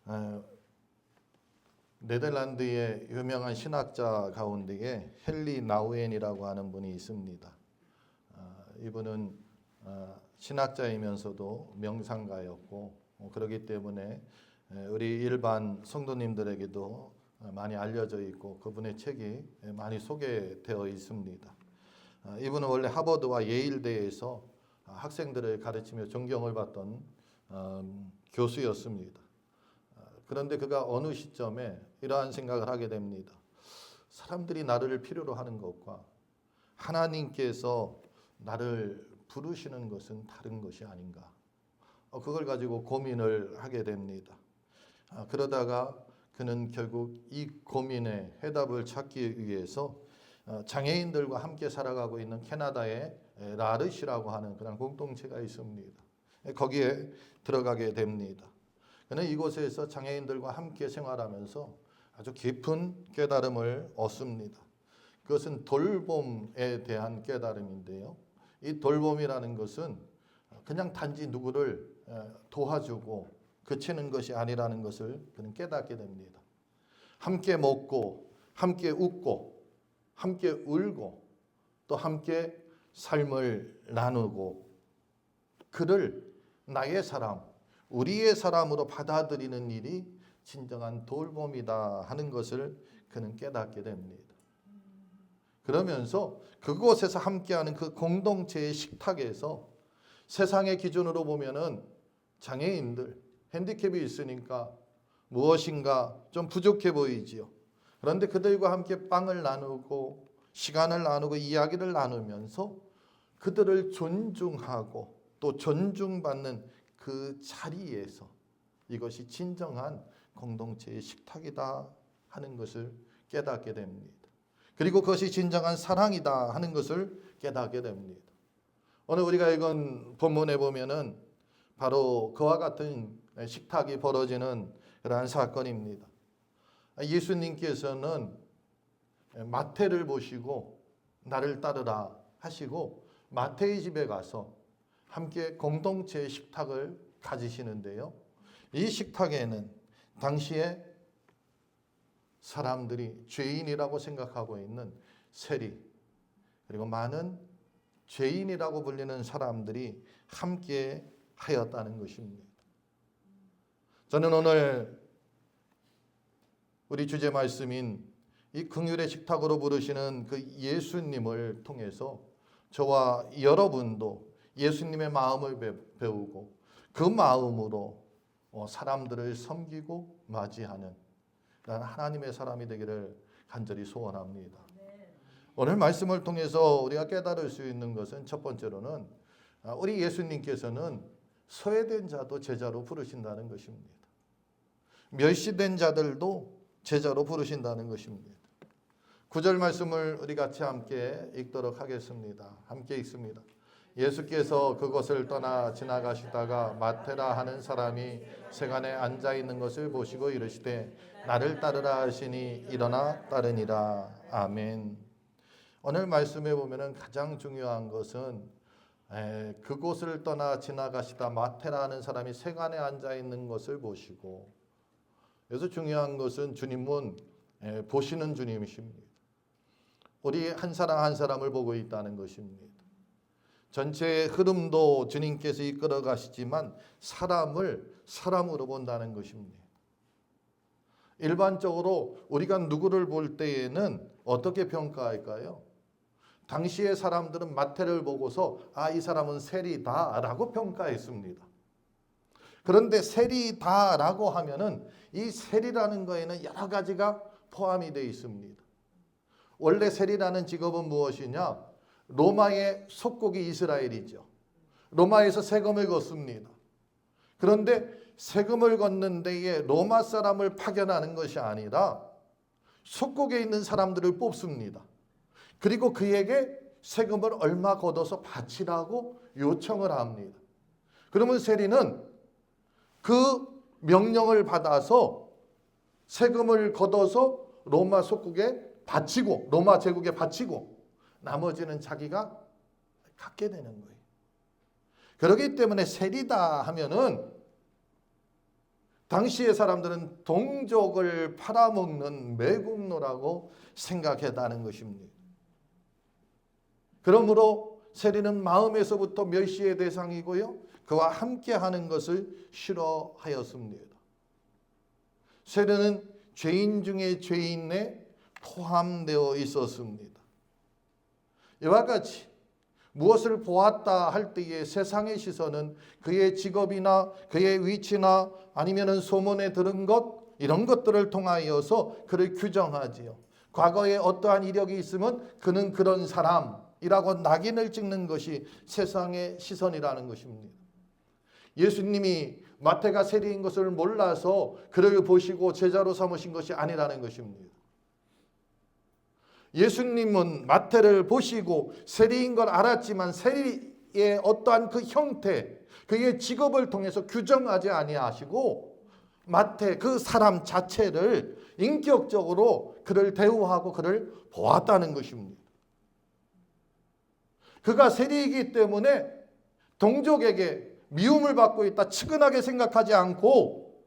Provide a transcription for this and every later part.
어, 네덜란드의 유명한 신학자 가운데에 헨리 나우엔이라고 하는 분이 있습니다. 이분은 신학자이면서도 명상가였고 그렇기 때문에 우리 일반 성도님들에게도 많이 알려져 있고 그분의 책이 많이 소개되어 있습니다. 이분은 원래 하버드와 예일대에서 학생들을 가르치며 존경을 받던 교수였습니다. 그런데 그가 어느 시점에 이러한 생각을 하게 됩니다. 사람들이 나를 필요로 하는 것과 하나님께서 나를 부르시는 것은 다른 것이 아닌가. 그걸 가지고 고민을 하게 됩니다. 그러다가 그는 결국 이 고민의 해답을 찾기 위해서 장애인들과 함께 살아가고 있는 캐나다의 라르시라고 하는 그런 공동체가 있습니다. 거기에 들어가게 됩니다. 그는 이곳에서 장애인들과 함께 생활하면서 아주 깊은 깨달음을 얻습니다. 그것은 돌봄에 대한 깨달음인데요. 이 돌봄이라는 것은 그냥 단지 누구를 도와주고 그치는 것이 아니라는 것을 그는 깨닫게 됩니다. 함께 먹고 함께 웃고 함께 울고 또 함께 삶을 나누고 그를 나의 사람, 우리의 사람으로 받아들이는 일이 진정한 돌봄이다 하는 것을 그는 깨닫게 됩니다. 그러면서 그곳에서 함께하는 그 공동체의 식탁에서 세상의 기준으로 보면은 장애인들, 핸디캡이 있으니까 무엇인가 좀 부족해 보이지요. 그런데 그들과 함께 빵을 나누고 시간을 나누고 이야기를 나누면서 그들을 존중하고 또 존중받는 그 자리에서 이것이 진정한 공동체의 식탁이다 하는 것을 깨닫게 됩니다. 그리고 그것이 진정한 사랑이다 하는 것을 깨닫게 됩니다. 오늘 우리가 읽은 본문에 보면은 바로 그와 같은 식탁이 벌어지는 그러한 사건입니다. 예수님께서는 마태를 보시고 나를 따르라 하시고 마태의 집에 가서 함께 공동체의 식탁을 가지시는데요. 이 식탁에는 당시에 사람들이 죄인이라고 생각하고 있는 세리 그리고 많은 죄인이라고 불리는 사람들이 함께 하였다는 것입니다. 저는 오늘 우리 주제 말씀인 이 긍휼의 식탁으로 부르시는 그 예수님을 통해서 저와 여러분도 예수님의 마음을 배우고 그 마음으로 사람들을 섬기고 맞이하는 하나님의 사람이 되기를 간절히 소원합니다. 오늘 말씀을 통해서 우리가 깨달을 수 있는 것은 첫 번째로는 우리 예수님께서는 소외된 자도 제자로 부르신다는 것입니다. 멸시된 자들도 제자로 부르신다는 것입니다. 9절 말씀을 우리 같이 함께 읽도록 하겠습니다. 함께 읽습니다. 예수께서 그곳을 떠나 지나가시다가 마테라 하는 사람이 세간에 앉아 있는 것을 보시고 이르시되 나를 따르라 하시니 일어나 따르니라. 아멘. 오늘 말씀에 보면은 가장 중요한 것은 그곳을 떠나 지나가시다 마테라 하는 사람이 세간에 앉아 있는 것을 보시고 그래서 중요한 것은 주님은 보시는 주님이십니다. 우리 한 사람 한 사람을 보고 있다는 것입니다. 전체의 흐름도 주님께서 이끌어 가시지만 사람을 사람으로 본다는 것입니다. 일반적으로 우리가 누구를 볼 때에는 어떻게 평가할까요? 당시의 사람들은 마태를 보고서 이 사람은 세리다라고 평가했습니다. 그런데 세리다라고 하면은 이 세리라는 거에는 여러 가지가 포함이 되어 있습니다. 원래 세리라는 직업은 무엇이냐? 로마의 속국이 이스라엘이죠. 로마에서 세금을 걷습니다. 그런데 세금을 걷는 데에 로마 사람을 파견하는 것이 아니라 속국에 있는 사람들을 뽑습니다. 그리고 그에게 세금을 얼마 걷어서 바치라고 요청을 합니다. 그러면 세리는 그 명령을 받아서 세금을 걷어서 로마 속국에 바치고 로마 제국에 바치고 나머지는 자기가 갖게 되는 거예요. 그렇기 때문에 세리다 하면은 당시의 사람들은 동족을 팔아먹는 매국노라고 생각했다는 것입니다. 그러므로 세리는 마음에서부터 멸시의 대상이고요, 그와 함께하는 것을 싫어하였습니다. 세리는 죄인 중에 죄인에 포함되어 있었습니다. 이와 같이 무엇을 보았다 할 때에 세상의 시선은 그의 직업이나 그의 위치나 아니면은 소문에 들은 것, 이런 것들을 통하여서 그를 규정하지요. 과거에 어떠한 이력이 있으면 그는 그런 사람이라고 낙인을 찍는 것이 세상의 시선이라는 것입니다. 예수님이 마태가 세리인 것을 몰라서 그를 보시고 제자로 삼으신 것이 아니라는 것입니다. 예수님은 마태를 보시고 세리인 걸 알았지만 세리의 어떠한 그 형태, 그의 직업을 통해서 규정하지 아니하시고 마태 그 사람 자체를 인격적으로 그를 대우하고 그를 보았다는 것입니다. 그가 세리이기 때문에 동족에게 미움을 받고 있다 측은하게 생각하지 않고,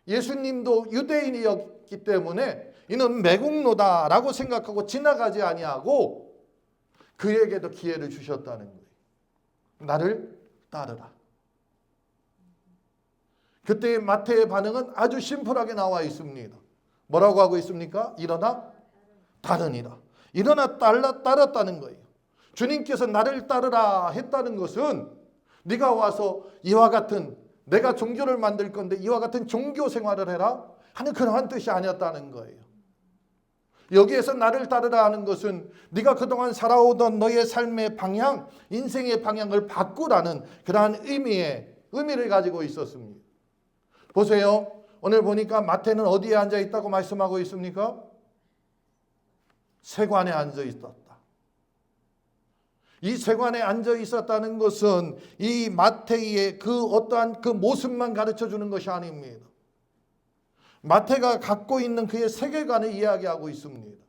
예수님도 유대인이었기 때문에 이는 매국노다라고 생각하고 지나가지 아니하고 그에게도 기회를 주셨다는 거예요. 나를 따르라. 그때의 마태의 반응은 아주 심플하게 나와 있습니다. 뭐라고 하고 있습니까? 일어나 따르니라. 일어나 따랐다는 거예요. 주님께서 나를 따르라 했다는 것은 네가 와서 이와 같은, 내가 종교를 만들 건데 이와 같은 종교 생활을 해라 하는 그러한 뜻이 아니었다는 거예요. 여기에서 나를 따르라 하는 것은 네가 그동안 살아오던 너의 삶의 방향, 인생의 방향을 바꾸라는 그러한 의미를 가지고 있었습니다. 보세요. 오늘 보니까 마태는 어디에 앉아 있다고 말씀하고 있습니까? 세관에 앉아 있었다. 이 세관에 앉아 있었다는 것은 이 마태의 그 어떠한 그 모습만 가르쳐 주는 것이 아닙니다. 마태가 갖고 있는 그의 세계관을 이야기하고 있습니다.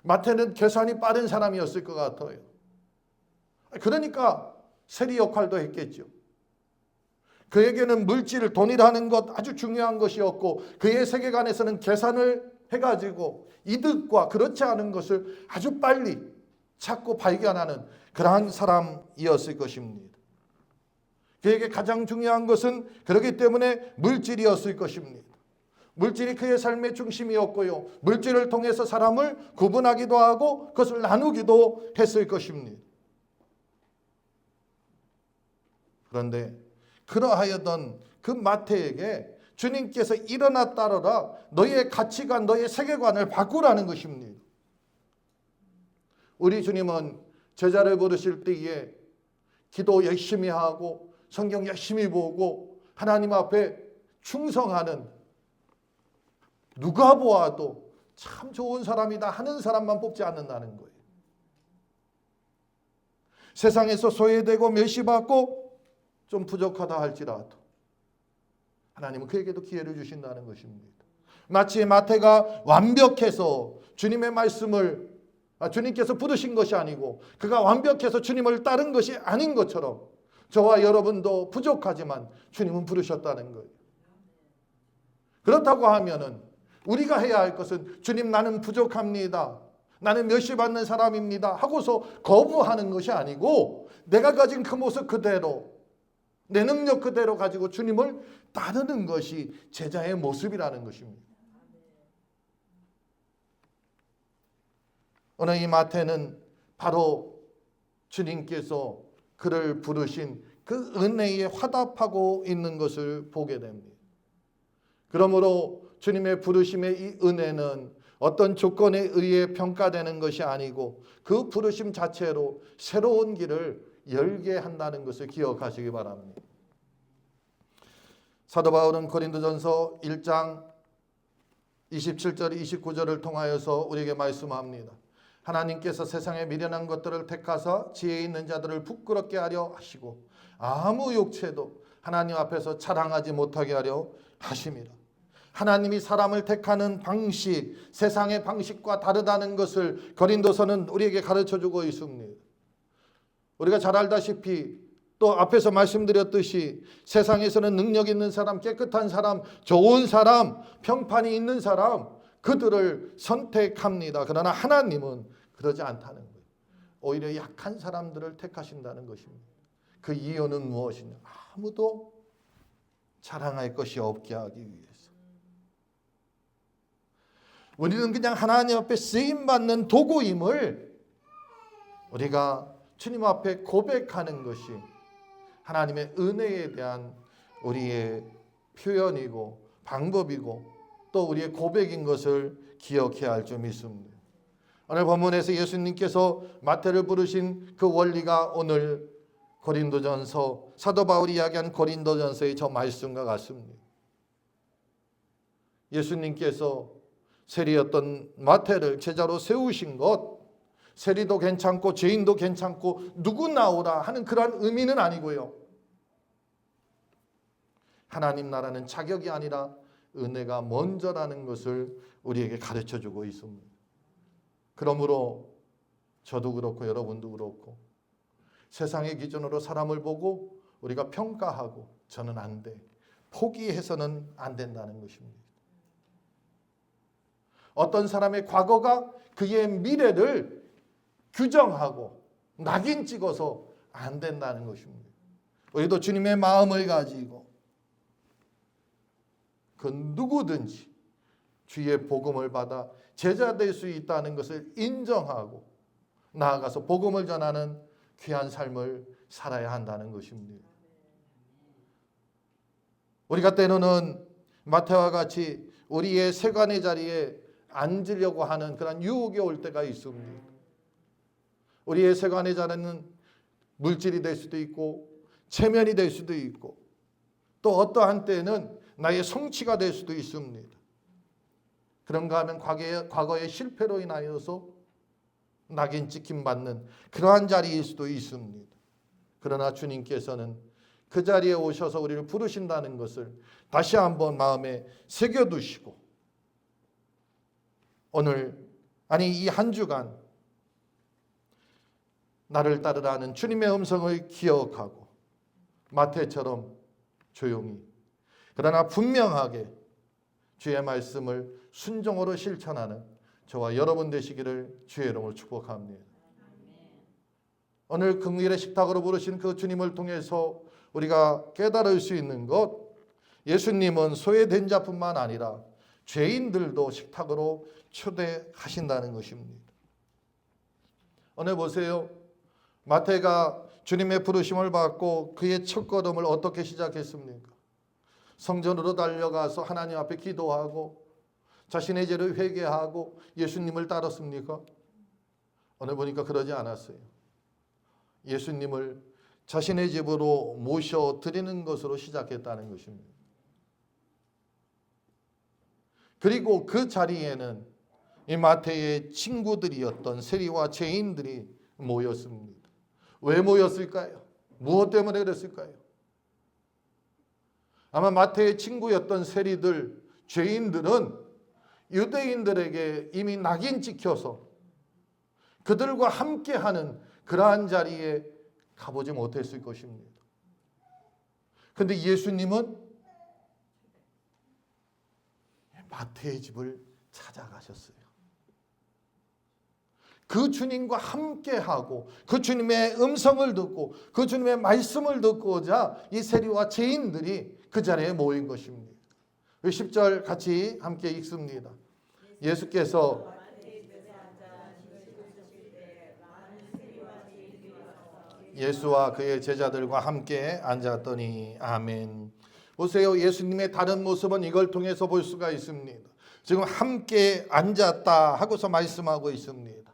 마태는 계산이 빠른 사람이었을 것 같아요. 그러니까 세리 역할도 했겠죠. 그에게는 물질, 돈이라는 것 아주 중요한 것이었고, 그의 세계관에서는 계산을 해가지고 이득과 그렇지 않은 것을 아주 빨리 찾고 발견하는 그러한 사람이었을 것입니다. 그에게 가장 중요한 것은 그렇기 때문에 물질이었을 것입니다. 물질이 그의 삶의 중심이었고요, 물질을 통해서 사람을 구분하기도 하고 그것을 나누기도 했을 것입니다. 그런데 그러하여던 그 마태에게 주님께서 일어나 따르라, 너의 가치관, 너의 세계관을 바꾸라는 것입니다. 우리 주님은 제자를 부르실 때에 기도 열심히 하고 성경 열심히 보고 하나님 앞에 충성하는, 누가 보아도 참 좋은 사람이다 하는 사람만 뽑지 않는다는 거예요. 세상에서 소외되고 멸시받고 좀 부족하다 할지라도 하나님은 그에게도 기회를 주신다는 것입니다. 마치 마태가 완벽해서 주님의 말씀을, 주님께서 부르신 것이 아니고 그가 완벽해서 주님을 따른 것이 아닌 것처럼 저와 여러분도 부족하지만 주님은 부르셨다는 거예요. 그렇다고 하면은 우리가 해야 할 것은 주님 나는 부족합니다, 나는 멸시받는 사람입니다 하고서 거부하는 것이 아니고 내가 가진 그 모습 그대로, 내 능력 그대로 가지고 주님을 따르는 것이 제자의 모습이라는 것입니다. 오늘 이 마태는 바로 주님께서 그를 부르신 그 은혜에 화답하고 있는 것을 보게 됩니다. 그러므로 주님의 부르심의 이 은혜는 어떤 조건에 의해 평가되는 것이 아니고 그 부르심 자체로 새로운 길을 열게 한다는 것을 기억하시기 바랍니다. 사도 바울은 고린도전서 1장 27절 29절을 통하여서 우리에게 말씀합니다. 하나님께서 세상에 미련한 것들을 택하사 지혜 있는 자들을 부끄럽게 하려 하시고 아무 육체도 하나님 앞에서 자랑하지 못하게 하려 하심이라. 하나님이 사람을 택하는 방식, 세상의 방식과 다르다는 것을 고린도서는 우리에게 가르쳐주고 있습니다. 우리가 잘 알다시피 또 앞에서 말씀드렸듯이 세상에서는 능력 있는 사람, 깨끗한 사람, 좋은 사람, 평판이 있는 사람, 그들을 선택합니다. 그러나 하나님은 그러지 않다는 거예요. 오히려 약한 사람들을 택하신다는 것입니다. 그 이유는 무엇이냐? 아무도 자랑할 것이 없게 하기 위해서. 우리는 그냥 하나님 앞에 쓰임받는 도구임을 우리가 주님 앞에 고백하는 것이 하나님의 은혜에 대한 우리의 표현이고 방법이고 또 우리의 고백인 것을 기억해야 할 점이 있습니다. 오늘 본문에서 예수님께서 마태를 부르신 그 원리가 오늘 고린도전서, 사도 바울이 이야기한 고린도전서의 저 말씀과 같습니다. 예수님께서 세리였던 마태를 제자로 세우신 것, 세리도 괜찮고 죄인도 괜찮고 누구 나오라 하는 그러한 의미는 아니고요. 하나님 나라는 자격이 아니라 은혜가 먼저라는 것을 우리에게 가르쳐주고 있습니다. 그러므로 저도 그렇고 여러분도 그렇고 세상의 기준으로 사람을 보고 우리가 평가하고 저는 안 돼, 포기해서는 안 된다는 것입니다. 어떤 사람의 과거가 그의 미래를 규정하고 낙인 찍어서 안 된다는 것입니다. 우리도 주님의 마음을 가지고 그 누구든지 주의 복음을 받아 제자 될 수 있다는 것을 인정하고 나아가서 복음을 전하는 귀한 삶을 살아야 한다는 것입니다. 우리가 때로는 마태와 같이 우리의 세관의 자리에 앉으려고 하는 그런 유혹이 올 때가 있습니다. 우리의 세관의 자리는 물질이 될 수도 있고 체면이 될 수도 있고 또 어떠한 때는 나의 성취가 될 수도 있습니다. 그런가 하면 과거의 실패로 인하여서 낙인 찍힘 받는 그러한 자리일 수도 있습니다. 그러나 주님께서는 그 자리에 오셔서 우리를 부르신다는 것을 다시 한번 마음에 새겨두시고 오늘 이 한 주간 나를 따르라는 주님의 음성을 기억하고 마태처럼 조용히 그러나 분명하게 주의 말씀을 순종으로 실천하는 저와 여러분 되시기를 주의 이름으로 축복합니다. 오늘 금요일의 식탁으로 부르신 그 주님을 통해서 우리가 깨달을 수 있는 것, 예수님은 소외된 자뿐만 아니라 죄인들도 식탁으로 초대하신다는 것입니다. 오늘 보세요. 마태가 주님의 부르심을 받고 그의 첫걸음을 어떻게 시작했습니까? 성전으로 달려가서 하나님 앞에 기도하고 자신의 죄를 회개하고 예수님을 따랐습니까? 오늘 보니까 그러지 않았어요. 예수님을 자신의 집으로 모셔드리는 것으로 시작했다는 것입니다. 그리고 그 자리에는 이 마태의 친구들이었던 세리와 죄인들이 모였습니다. 왜 모였을까요? 무엇 때문에 그랬을까요? 아마 마태의 친구였던 세리들, 죄인들은 유대인들에게 이미 낙인 찍혀서 그들과 함께하는 그러한 자리에 가보지 못했을 것입니다. 그런데 예수님은 마태의 집을 찾아가셨어요. 그 주님과 함께하고 그 주님의 음성을 듣고 그 주님의 말씀을 듣고자 이 세리와 죄인들이 그 자리에 모인 것입니다. 10절 같이 함께 읽습니다. 예수께서 예수와 그의 제자들과 함께 앉았더니 아멘. 보세요. 예수님의 다른 모습은 이걸 통해서 볼 수가 있습니다. 지금 함께 앉았다 하고서 말씀하고 있습니다.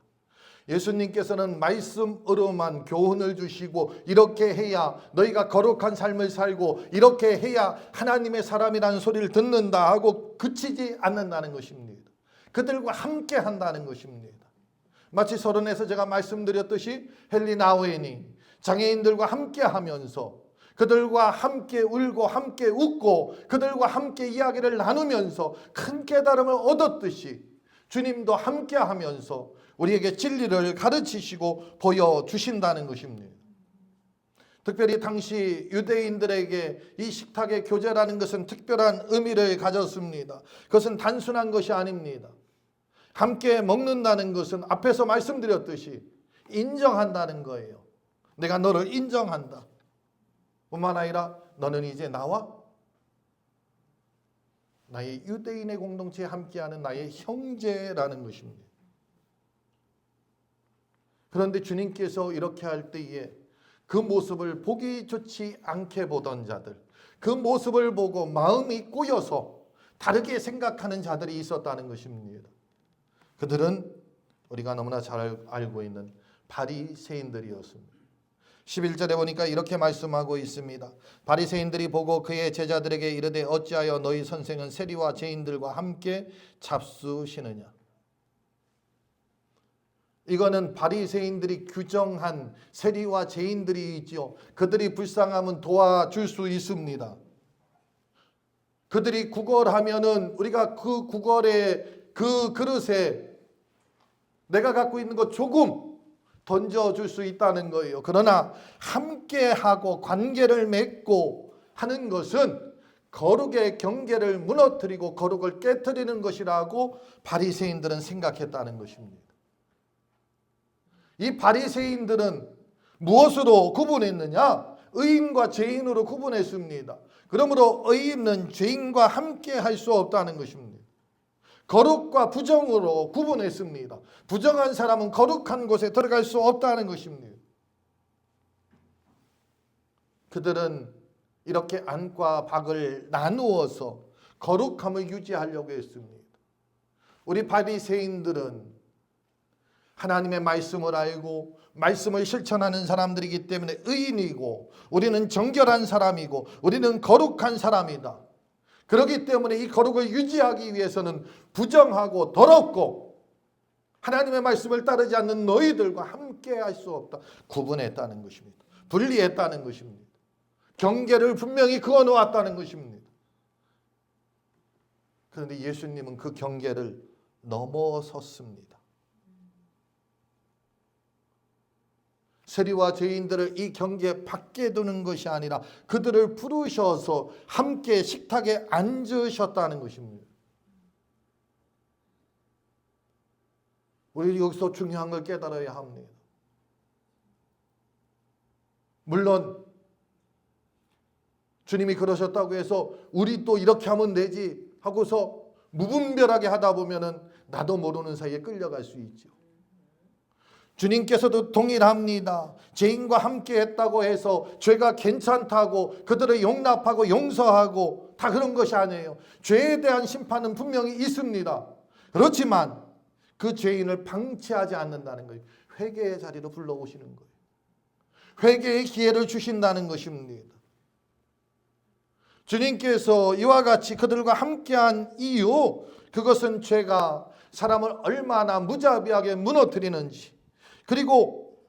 예수님께서는 말씀으로만 교훈을 주시고 이렇게 해야 너희가 거룩한 삶을 살고 이렇게 해야 하나님의 사람이라는 소리를 듣는다 하고 그치지 않는다는 것입니다. 그들과 함께 한다는 것입니다. 마치 서론에서 제가 말씀드렸듯이 헨리 나우엔이 장애인들과 함께 하면서 그들과 함께 울고 함께 웃고 그들과 함께 이야기를 나누면서 큰 깨달음을 얻었듯이 주님도 함께 하면서 우리에게 진리를 가르치시고 보여주신다는 것입니다. 특별히 당시 유대인들에게 이 식탁의 교제라는 것은 특별한 의미를 가졌습니다. 그것은 단순한 것이 아닙니다. 함께 먹는다는 것은 앞에서 말씀드렸듯이 인정한다는 거예요. 내가 너를 인정한다. 뿐만 아니라 너는 이제 나와 나의 유대인의 공동체에 함께하는 나의 형제라는 것입니다. 그런데 주님께서 이렇게 할 때에 그 모습을 보기 좋지 않게 보던 자들, 그 모습을 보고 마음이 꼬여서 다르게 생각하는 자들이 있었다는 것입니다. 그들은 우리가 너무나 잘 알고 있는 바리새인들이었습니다. 11절에 보니까 이렇게 말씀하고 있습니다. 바리새인들이 보고 그의 제자들에게 이르되 어찌하여 너희 선생은 세리와 죄인들과 함께 잡수시느냐. 이거는 바리새인들이 규정한 세리와 죄인들이 있죠. 그들이 불쌍하면 도와줄 수 있습니다. 그들이 구걸하면은 우리가 그 구걸의 그 그릇에 내가 갖고 있는 것 조금 던져줄 수 있다는 거예요. 그러나 함께하고 관계를 맺고 하는 것은 거룩의 경계를 무너뜨리고 거룩을 깨뜨리는 것이라고 바리새인들은 생각했다는 것입니다. 이 바리새인들은 무엇으로 구분했느냐? 의인과 죄인으로 구분했습니다. 그러므로 의인은 죄인과 함께 할 수 없다는 것입니다. 거룩과 부정으로 구분했습니다. 부정한 사람은 거룩한 곳에 들어갈 수 없다는 것입니다. 그들은 이렇게 안과 밖을 나누어서 거룩함을 유지하려고 했습니다. 우리 바리새인들은 하나님의 말씀을 알고 말씀을 실천하는 사람들이기 때문에 의인이고 우리는 정결한 사람이고 우리는 거룩한 사람이다. 그렇기 때문에 이 거룩을 유지하기 위해서는 부정하고 더럽고 하나님의 말씀을 따르지 않는 너희들과 함께 할 수 없다. 구분했다는 것입니다. 분리했다는 것입니다. 경계를 분명히 그어놓았다는 것입니다. 그런데 예수님은 그 경계를 넘어섰습니다. 세리와 죄인들을 이 경계 밖에 두는 것이 아니라 그들을 부르셔서 함께 식탁에 앉으셨다는 것입니다. 우리 여기서 중요한 걸 깨달아야 합니다. 물론 주님이 그러셨다고 해서 우리 또 이렇게 하면 되지 하고서 무분별하게 하다 보면은 나도 모르는 사이에 끌려갈 수 있죠. 주님께서도 동일합니다. 죄인과 함께 했다고 해서 죄가 괜찮다고 그들을 용납하고 용서하고 다 그런 것이 아니에요. 죄에 대한 심판은 분명히 있습니다. 그렇지만 그 죄인을 방치하지 않는다는 거예요. 회개의 자리로 불러오시는 거예요. 회개의 기회를 주신다는 것입니다. 주님께서 이와 같이 그들과 함께한 이유, 그것은 죄가 사람을 얼마나 무자비하게 무너뜨리는지, 그리고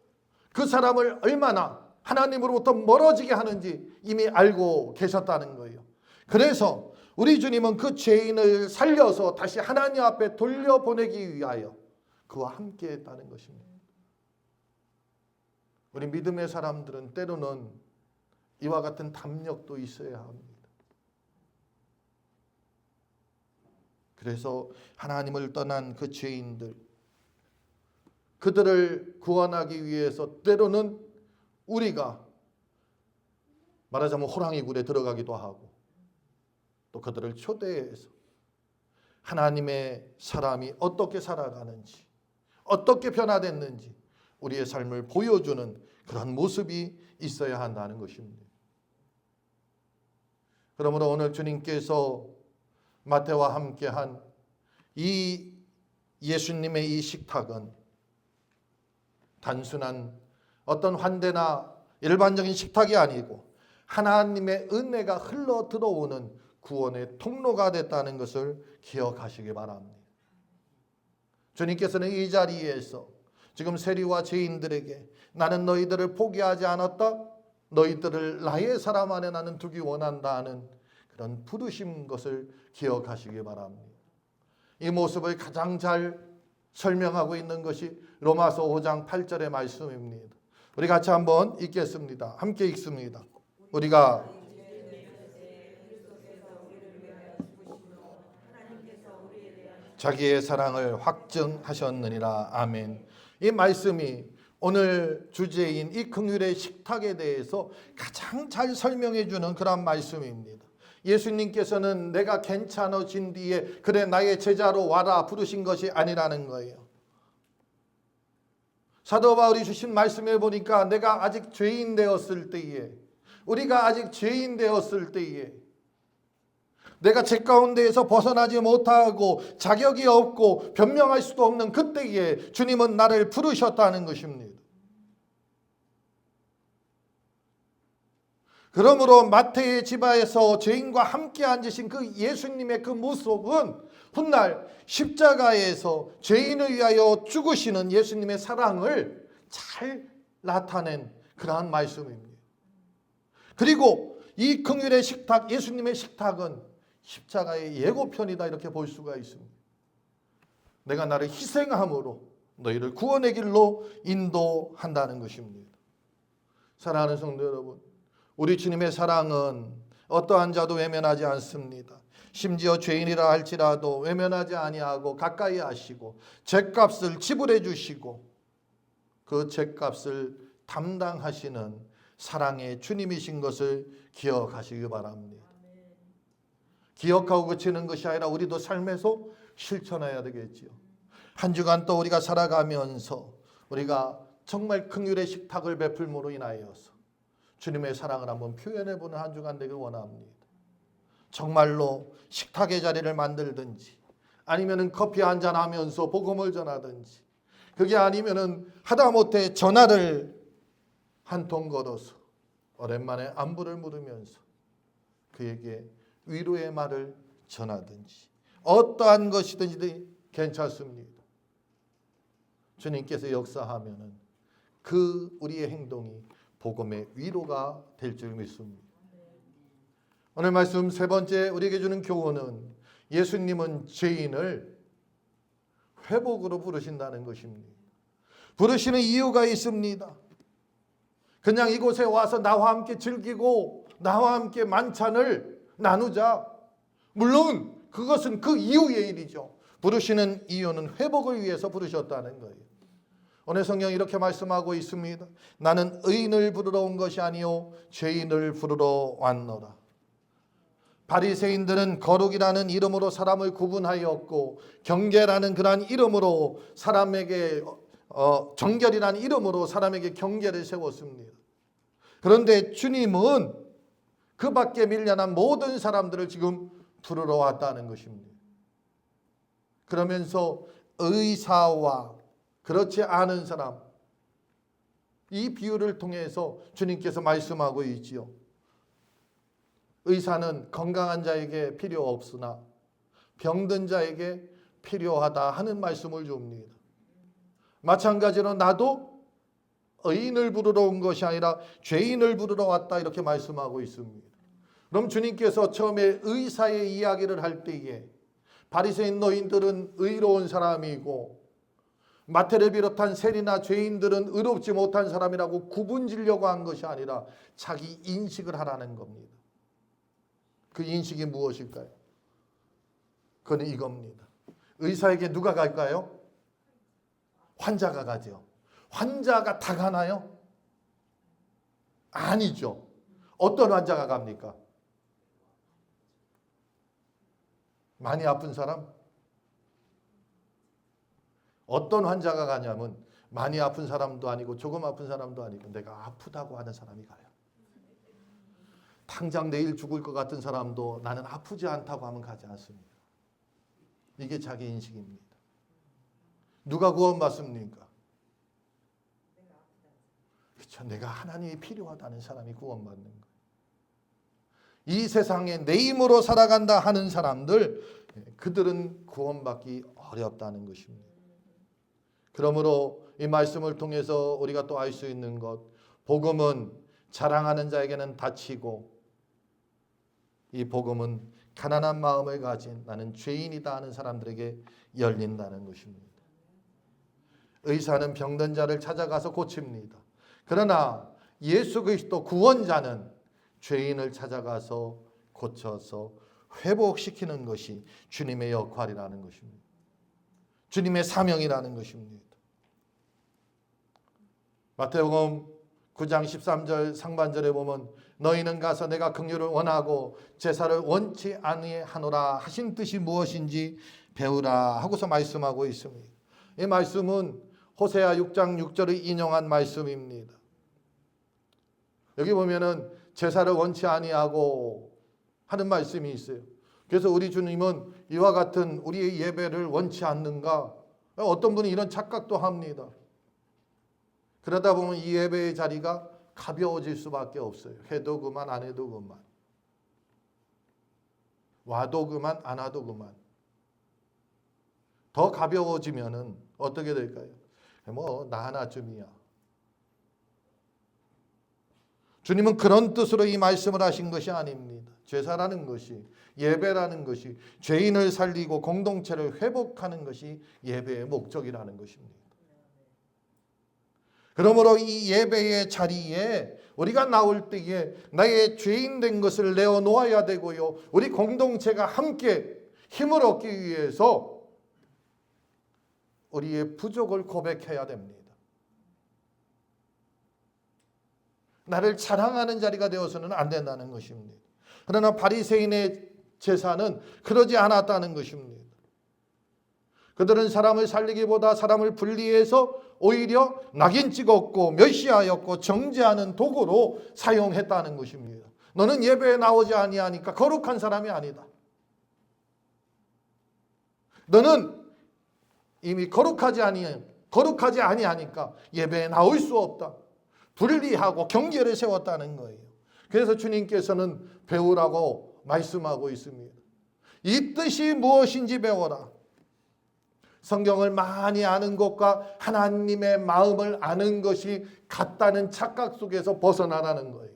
그 사람을 얼마나 하나님으로부터 멀어지게 하는지 이미 알고 계셨다는 거예요. 그래서 우리 주님은 그 죄인을 살려서 다시 하나님 앞에 돌려보내기 위하여 그와 함께 했다는 것입니다. 우리 믿음의 사람들은 때로는 이와 같은 담력도 있어야 합니다. 그래서 하나님을 떠난 그 죄인들, 그들을 구원하기 위해서 때로는 우리가 말하자면 호랑이 굴에 들어가기도 하고 또 그들을 초대해서 하나님의 사람이 어떻게 살아가는지, 어떻게 변화됐는지 우리의 삶을 보여주는 그런 모습이 있어야 한다는 것입니다. 그러므로 오늘 주님께서 마태와 함께한 이 예수님의 이 식탁은 단순한 어떤 환대나 일반적인 식탁이 아니고 하나님의 은혜가 흘러 들어오는 구원의 통로가 됐다는 것을 기억하시기 바랍니다. 주님께서는 이 자리에서 지금 세리와 죄인들에게 나는 너희들을 포기하지 않았다, 너희들을 나의 사람 안에 나는 두기 원한다 하는 그런 부르신 것을 기억하시기 바랍니다. 이 모습을 가장 잘 설명하고 있는 것이 로마서 5장 8절의 말씀입니다. 우리 같이 한번 읽겠습니다. 함께 읽습니다. 우리가 자기의 사랑을 확증하셨느니라. 아멘. 이 말씀이 오늘 주제인 이 긍휼의 식탁에 대해서 가장 잘 설명해 주는 그런 말씀입니다. 예수님께서는 내가 괜찮아진 뒤에 그래 나의 제자로 와라 부르신 것이 아니라는 거예요. 사도 바울이 주신 말씀에 보니까 내가 아직 죄인 되었을 때에, 우리가 아직 죄인 되었을 때에, 내가 죄 가운데에서 벗어나지 못하고 자격이 없고 변명할 수도 없는 그때에 주님은 나를 부르셨다는 것입니다. 그러므로 마태의 집안에서 죄인과 함께 앉으신 그 예수님의 그 모습은 훗날 십자가에서 죄인을 위하여 죽으시는 예수님의 사랑을 잘 나타낸 그러한 말씀입니다. 그리고 이 긍휼의 식탁, 예수님의 식탁은 십자가의 예고편이다 이렇게 볼 수가 있습니다. 내가 나를 희생함으로 너희를 구원의 길로 인도한다는 것입니다. 사랑하는 성도 여러분, 우리 주님의 사랑은 어떠한 자도 외면하지 않습니다. 심지어 죄인이라 할지라도 외면하지 아니하고 가까이 하시고 죗값을 지불해 주시고 그 죗값을 담당하시는 사랑의 주님이신 것을 기억하시기 바랍니다. 기억하고 그치는 것이 아니라 우리도 삶에서 실천해야 되겠지요. 한 주간 또 우리가 살아가면서 우리가 정말 긍휼의 식탁을 베풀므로 인하여서 주님의 사랑을 한번 표현해보는 한 주간 되길 원합니다. 정말로 식탁의 자리를 만들든지 아니면은 커피 한잔 하면서 복음을 전하든지, 그게 아니면은 하다못해 전화를 한 통 걸어서 오랜만에 안부를 물으면서 그에게 위로의 말을 전하든지 어떠한 것이든지 괜찮습니다. 주님께서 역사하면은 그 우리의 행동이 복음의 위로가 될 줄 믿습니다. 오늘 말씀 세 번째 우리에게 주는 교훈은 예수님은 죄인을 회복으로 부르신다는 것입니다. 부르시는 이유가 있습니다. 그냥 이곳에 와서 나와 함께 즐기고 나와 함께 만찬을 나누자, 물론 그것은 그 이후의 일이죠. 부르시는 이유는 회복을 위해서 부르셨다는 거예요. 오늘 성경이 이렇게 말씀하고 있습니다. 나는 의인을 부르러 온 것이 아니요 죄인을 부르러 왔노라. 바리새인들은 거룩이라는 이름으로 사람을 구분하였고 경계라는 그러한 이름으로 사람에게 정결이라는 이름으로 사람에게 경계를 세웠습니다. 그런데 주님은 그 밖에 밀려난 모든 사람들을 지금 부르러 왔다는 것입니다. 그러면서 의사와 그렇지 않은 사람, 이 비유를 통해서 주님께서 말씀하고 있지요. 의사는 건강한 자에게 필요 없으나 병든 자에게 필요하다 하는 말씀을 줍니다. 마찬가지로 나도 의인을 부르러 온 것이 아니라 죄인을 부르러 왔다 이렇게 말씀하고 있습니다. 그럼 주님께서 처음에 의사의 이야기를 할 때에 바리새인 노인들은 의로운 사람이고 마태를 비롯한 세리나 죄인들은 의롭지 못한 사람이라고 구분지려고 한 것이 아니라 자기 인식을 하라는 겁니다. 그 인식이 무엇일까요? 그건 이겁니다. 의사에게 누가 갈까요? 환자가 가죠. 환자가 다 가나요? 아니죠. 어떤 환자가 갑니까? 많이 아픈 사람? 어떤 환자가 가냐면 많이 아픈 사람도 아니고 조금 아픈 사람도 아니고 내가 아프다고 하는 사람이 가요. 당장 내일 죽을 것 같은 사람도 나는 아프지 않다고 하면 가지 않습니다. 이게 자기 인식입니다. 누가 구원받습니까? 그렇죠. 내가 하나님이 필요하다는 사람이 구원받는 거예요. 이 세상에 내 힘으로 살아간다 하는 사람들, 그들은 구원받기 어렵다는 것입니다. 그러므로 이 말씀을 통해서 우리가 또 알 수 있는 것, 복음은 자랑하는 자에게는 닫히고 이 복음은 가난한 마음을 가진 나는 죄인이다 하는 사람들에게 열린다는 것입니다. 의사는 병든 자를 찾아가서 고칩니다. 그러나 예수 그리스도 구원자는 죄인을 찾아가서 고쳐서 회복시키는 것이 주님의 역할이라는 것입니다. 주님의 사명이라는 것입니다. 마태복음 9장 13절 상반절에 보면 너희는 가서 내가 긍휼을 원하고 제사를 원치 아니하노라 하신 뜻이 무엇인지 배우라 하고서 말씀하고 있습니다. 이 말씀은 호세아 6장 6절을 인용한 말씀입니다. 여기 보면은 제사를 원치 아니하고 하는 말씀이 있어요. 그래서 우리 주님은 이와 같은 우리의 예배를 원치 않는가? 어떤 분이 이런 착각도 합니다. 그러다 보면 이 예배의 자리가 가벼워질 수밖에 없어요. 해도 그만 안 해도 그만. 와도 그만 안 와도 그만. 더 가벼워지면은 어떻게 될까요? 뭐 나 하나쯤이야. 주님은 그런 뜻으로 이 말씀을 하신 것이 아닙니다. 제사라는 것이, 예배라는 것이 죄인을 살리고 공동체를 회복하는 것이 예배의 목적이라는 것입니다. 그러므로 이 예배의 자리에 우리가 나올 때에 나의 죄인 된 것을 내어놓아야 되고요. 우리 공동체가 함께 힘을 얻기 위해서 우리의 부족을 고백해야 됩니다. 나를 자랑하는 자리가 되어서는 안 된다는 것입니다. 그러나 바리새인의 제사는 그러지 않았다는 것입니다. 그들은 사람을 살리기보다 사람을 분리해서 오히려 낙인 찍었고 멸시하였고 정죄하는 도구로 사용했다는 것입니다. 너는 예배에 나오지 아니하니까 거룩한 사람이 아니다. 너는 이미 거룩하지 아니하니까 예배에 나올 수 없다. 분리하고 경계를 세웠다는 거예요. 그래서 주님께서는 배우라고 말씀하고 있습니다. 이 뜻이 무엇인지 배워라. 성경을 많이 아는 것과 하나님의 마음을 아는 것이 같다는 착각 속에서 벗어나라는 거예요.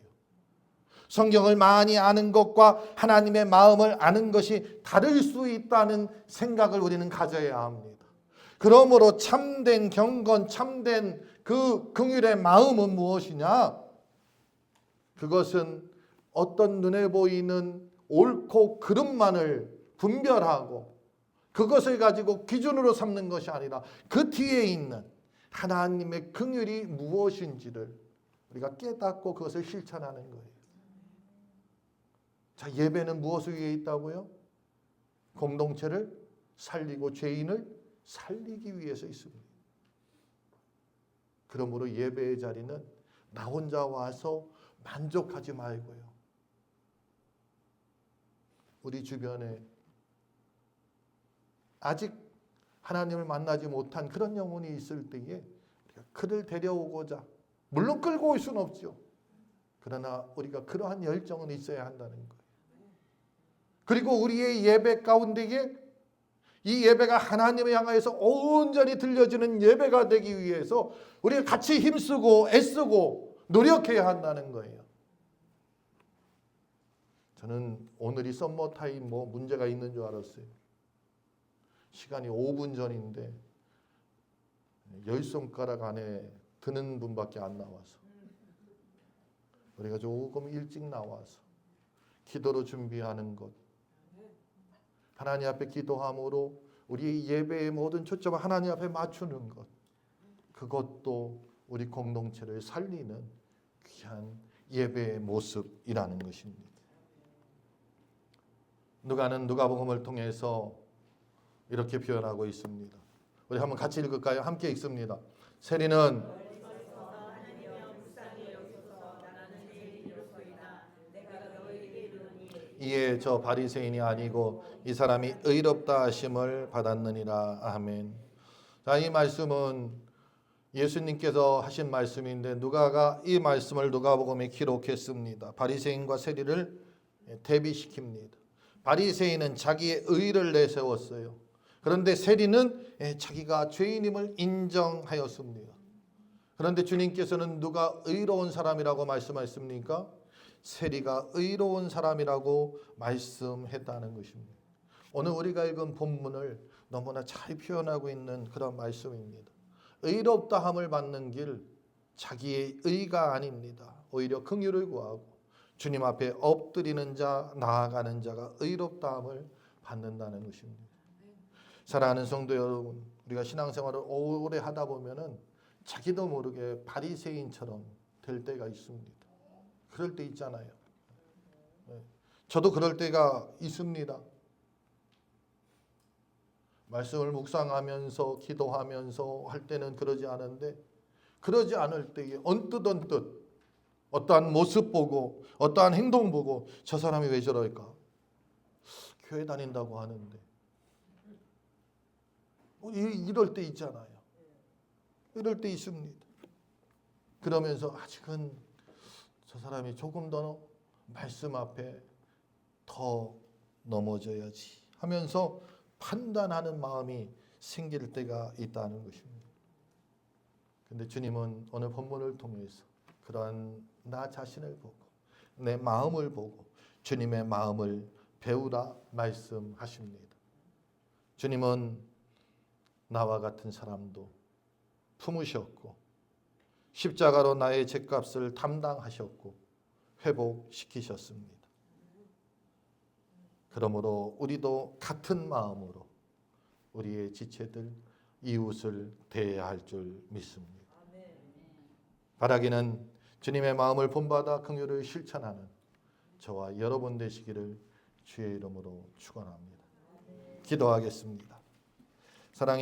성경을 많이 아는 것과 하나님의 마음을 아는 것이 다를 수 있다는 생각을 우리는 가져야 합니다. 그러므로 참된 경건, 참된 그 긍휼의 마음은 무엇이냐? 그것은 어떤 눈에 보이는 옳고 그름만을 분별하고 그것을 가지고 기준으로 삼는 것이 아니라 그 뒤에 있는 하나님의 긍휼이 무엇인지를 우리가 깨닫고 그것을 실천하는 거예요. 자, 예배는 무엇을 위해 있다고요? 공동체를 살리고 죄인을 살리기 위해서 있습니다. 그러므로 예배의 자리는 나 혼자 와서 만족하지 말고요. 우리 주변에 아직 하나님을 만나지 못한 그런 영혼이 있을 때에 그를 데려오고자, 물론 끌고 올 수는 없죠. 그러나 우리가 그러한 열정은 있어야 한다는 거예요. 그리고 우리의 예배 가운데에 이 예배가 하나님을 향하여서 온전히 들려지는 예배가 되기 위해서 우리가 같이 힘쓰고 애쓰고 노력해야 한다는 거예요. 저는 오늘이 썸머타임 문제가 있는 줄 알았어요. 시간이 5분 전인데 10손가락 안에 드는 분밖에 안 나와서 우리가 조금 일찍 나와서 기도로 준비하는 것, 하나님 앞에 기도함으로 우리 예배의 모든 초점을 하나님 앞에 맞추는 것, 그것도 우리 공동체를 살리는 귀한 예배의 모습이라는 것입니다. 누가는 누가복음을 통해서 이렇게 표현하고 있습니다. 우리 한번 같이 읽을까요? 함께 읽습니다. 세리는 이에 저 바리새인이 아니고 이 사람이 의롭다 하심을 받았느니라. 아멘. 자, 이 말씀은 예수님께서 하신 말씀인데 누가가 이 말씀을 누가복음에 기록했습니다. 바리새인과 세리를 대비시킵니다. 바리새인은 자기의 의를 내세웠어요. 그런데 세리는 자기가 죄인임을 인정하였습니다. 그런데 주님께서는 누가 의로운 사람이라고 말씀하셨습니까? 세리가 의로운 사람이라고 말씀했다는 것입니다. 오늘 우리가 읽은 본문을 너무나 잘 표현하고 있는 그런 말씀입니다. 의롭다함을 받는 길 자기의 의가 아닙니다. 오히려 긍휼을 구하고 주님 앞에 엎드리는 자, 나아가는 자가 의롭다함을 받는다는 것입니다. 사랑하는 성도 여러분, 우리가 신앙생활을 오래 하다 보면은 자기도 모르게 바리새인처럼 될 때가 있습니다. 그럴 때 있잖아요. 저도 그럴 때가 있습니다. 말씀을 묵상하면서 기도하면서 할 때는 그러지 않은데, 그러지 않을 때에 언뜻 어떠한 모습 보고 어떠한 행동 보고 저 사람이 왜 저럴까? 교회 다닌다고 하는데 이럴 때 있잖아요. 이럴 때 있습니다. 그러면서 아직은 저 사람이 조금 더 말씀 앞에 더 넘어져야지 하면서 판단하는 마음이 생길 때가 있다는 것입니다. 근데 주님은 오늘 본문을 통해서 그러한 나 자신을 보고 내 마음을 보고 주님의 마음을 배우라 말씀하십니다. 주님은 나와 같은 사람도 품으셨고 십자가로 나의 죗값을 담당하셨고 회복시키셨습니다. 그러므로 우리도 같은 마음으로 우리의 지체들 이웃을 대해야 할 줄 믿습니다. 바라기는 주님의 마음을 본받아 긍휼을 실천하는 저와 여러분 되시기를 주의 이름으로 축원합니다. 기도하겠습니다. 사랑의